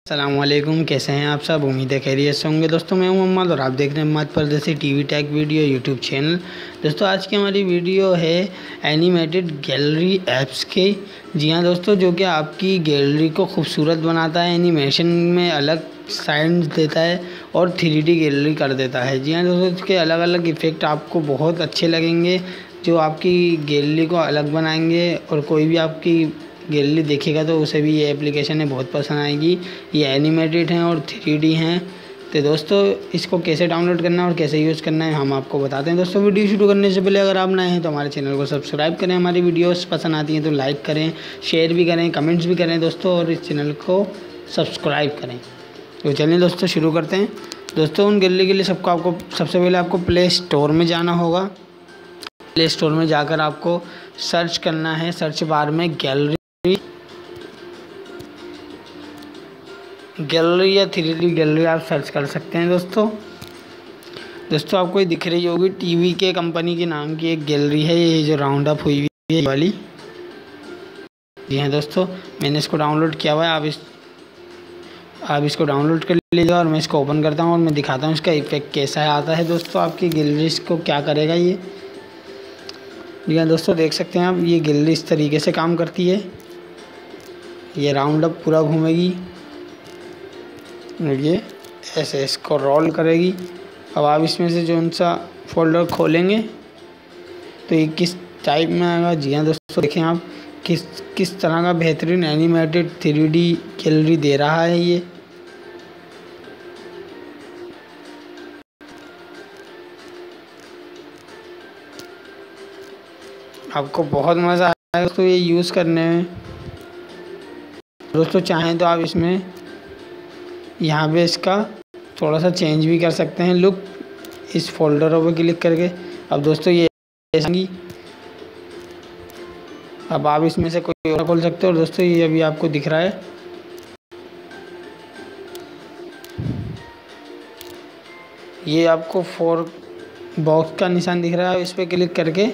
अस्सलामुअलैकुम, कैसे हैं आप सब। उम्मीद है खैरियत से होंगे। दोस्तों मैं हूं मोहम्मद और आप देख रहे हैं मोहम्मद परदेसी TV take video YouTube channel. दोस्तों आज की हमारी वीडियो है एनिमेटेड गैलरी ऐप्स के। जी हाँ दोस्तों, जो कि आपकी गैलरी को खूबसूरत बनाता है, एनिमेशन में अलग साइंस देता है और 3D गैलरी कर देता है। जी हाँ दोस्तों, इसके अलग अलग इफ़ेक्ट आपको बहुत अच्छे लगेंगे जो आपकी गैलरी को अलग बनाएंगे, और कोई भी आपकी गैलरी देखेगा तो उसे भी ये एप्लीकेशन है बहुत पसंद आएगी। ये एनिमेटेड हैं और 3D हैं। तो दोस्तों इसको कैसे डाउनलोड करना है और कैसे यूज़ करना है हम आपको बताते हैं। दोस्तों वीडियो शुरू करने से पहले अगर आप नए हैं तो हमारे चैनल को सब्सक्राइब करें, हमारी वीडियोस पसंद आती हैं तो लाइक करें, शेयर भी करें, कमेंट्स भी करें दोस्तों, और इस चैनल को सब्सक्राइब करें। तो चलिए दोस्तों शुरू करते हैं। दोस्तों उन गैलरी के लिए आपको सबसे पहले आपको प्ले स्टोर में जाना होगा। प्ले स्टोर में जाकर आपको सर्च करना है, सर्च बार में गैलरी या 3D गैलरी आप सर्च कर सकते हैं। दोस्तों आपको ये दिख रही होगी टीवी के कंपनी के नाम की एक गैलरी है, ये जो राउंड अप हुई हुई है वाली। जी हाँ दोस्तों, मैंने इसको डाउनलोड किया हुआ है। आप इसको डाउनलोड कर लीजिए और मैं इसको ओपन करता हूँ और मैं दिखाता हूँ इसका इफेक्ट कैसा आता है। दोस्तों आपकी गैलरी को क्या करेगा ये। जी हाँ दोस्तों, देख सकते हैं आप, ये गैलरी इस तरीके से काम करती है। ये राउंड अप पूरा घूमेगी, ये ऐसे इसको रोल करेगी। अब आप इसमें से जो सा फोल्डर खोलेंगे तो ये किस टाइप में आएगा। जी हाँ दोस्तों, देखें आप किस तरह का बेहतरीन एनिमेटेड 3D गैलरी दे रहा है ये। आपको बहुत मज़ा आएगा दोस्तों ये यूज़ करने में। दोस्तों चाहें तो आप इसमें यहाँ पे इसका थोड़ा सा चेंज भी कर सकते हैं लुक, इस फोल्डरों पर क्लिक करके। अब दोस्तों ये अब आप इसमें से कोई और खोल सकते हो। और दोस्तों ये अभी आपको दिख रहा है, ये आपको 4 बॉक्स का निशान दिख रहा है, इस पर क्लिक करके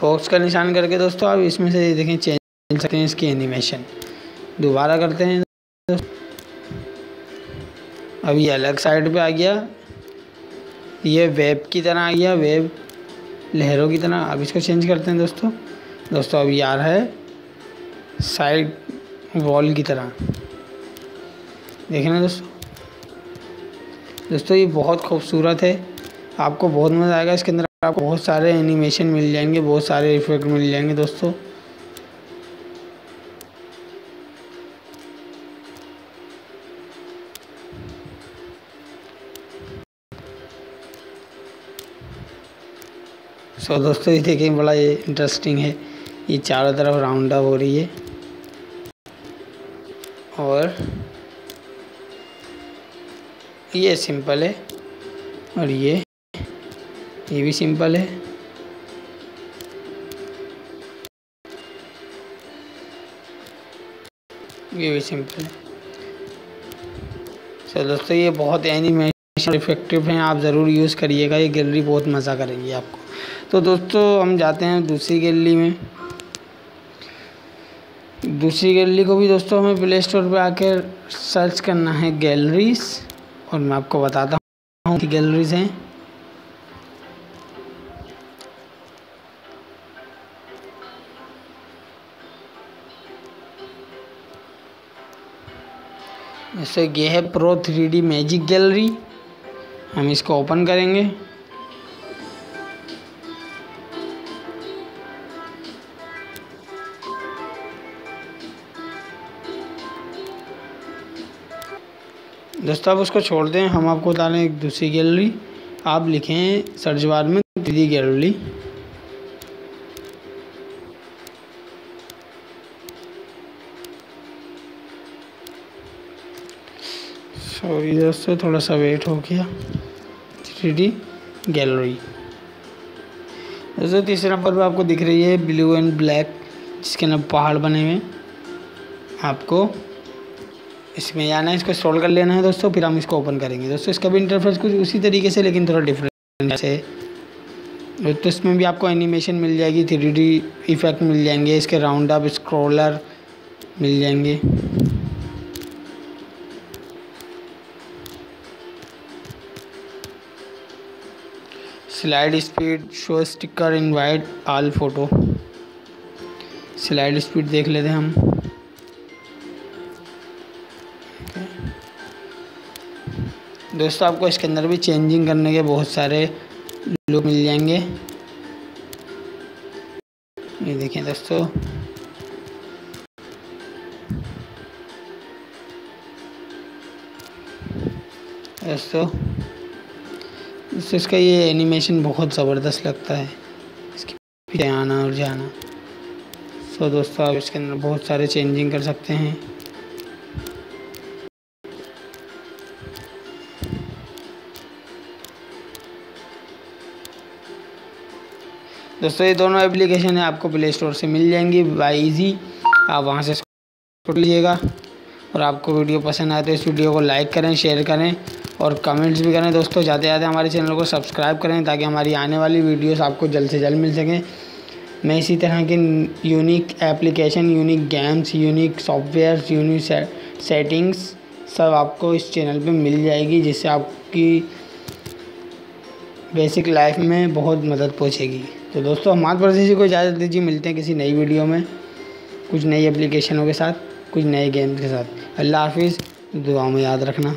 बॉक्स का निशान करके दोस्तों आप इसमें से देखें चेंज सकते हैं इसकी एनिमेशन। दोबारा करते हैं, अब ये अलग साइड पे आ गया, ये वेब की तरह आ गया, वेब लहरों की तरह। अब इसको चेंज करते हैं दोस्तों अब ये आ रहा है साइड वॉल की तरह, देखें ना दोस्तों ये बहुत खूबसूरत है। आपको बहुत मज़ा आएगा इसके अंदर, आपको बहुत सारे एनिमेशन मिल जाएंगे, बहुत सारे इफेक्ट मिल जाएंगे दोस्तों। दोस्तों ये देखें, बड़ा ये इंटरेस्टिंग है, ये चारों तरफ राउंड अप हो रही है और ये सिंपल है और ये भी सिंपल है। ये भी सिंपल है। दोस्तों ये बहुत एनिमेशन इफेक्टिव हैं, आप ज़रूर यूज़ करिएगा, ये गैलरी बहुत मज़ा करेगी आपको। तो दोस्तों हम जाते हैं दूसरी गैलरी में। दूसरी गैलरी को भी दोस्तों हमें प्ले स्टोर पे आकर सर्च करना है गैलरीज, और मैं आपको बताता हूँ कि गैलरीज हैं। जैसे ये है प्रो 3D मैजिक गैलरी, हम इसको ओपन करेंगे। दोस्तों आप उसको छोड़ दें, हम आपको बता रहे हैं एक दूसरी गैलरी। आप लिखें सर्च बार में 3D गैलरी। सॉरी दोस्तों, थोड़ा सा वेट हो गया। 3D गैलरी दोस्तों तीसरे नंबर पर आपको दिख रही है ब्लू एंड ब्लैक, जिसके अंदर पहाड़ बने हुए हैं। आपको इसमें आना है, इसको इंस्टॉल कर लेना है दोस्तों, फिर हम इसको ओपन करेंगे। दोस्तों इसका भी इंटरफेस कुछ उसी तरीके से लेकिन थोड़ा डिफरेंट है। तो इसमें भी आपको एनिमेशन मिल जाएगी, 3D इफेक्ट मिल जाएंगे, इसके राउंड अप स्क्रॉलर मिल जाएंगे। Slide speed, show sticker, invite all photo. Slide speed देख लेते हैं हम। दोस्तों आपको इसके अंदर भी चेंजिंग करने के बहुत सारे लोग मिल जाएंगे। ये देखें दोस्तों, इसका ये एनिमेशन बहुत ज़बरदस्त लगता है, इसके पीछे आना और जाना। सो दोस्तों आप इसके अंदर बहुत सारे चेंजिंग कर सकते हैं। दोस्तों ये दोनों एप्लीकेशन है आपको प्ले स्टोर से मिल जाएंगी बाय इजी, आप वहां से इसको लीजिएगा। और आपको वीडियो पसंद आए तो इस वीडियो को लाइक करें, शेयर करें और कमेंट्स भी करें। दोस्तों जाते जाते हमारे चैनल को सब्सक्राइब करें ताकि हमारी आने वाली वीडियोस आपको जल्द से जल्द मिल सकें। मैं इसी तरह के unique application, unique games, unique software, unique settings सब आपको इस चैनल पे मिल जाएगी, जिससे आपकी बेसिक लाइफ में बहुत मदद पहुंचेगी। तो दोस्तों हमारे परदेसी को इजाज़त दीजिए, मिलते हैं किसी नई वीडियो में कुछ नई एप्लीकेशनों के साथ, कुछ नए गेम्स के साथ। अल्लाह हाफिज़, दुआ में याद रखना।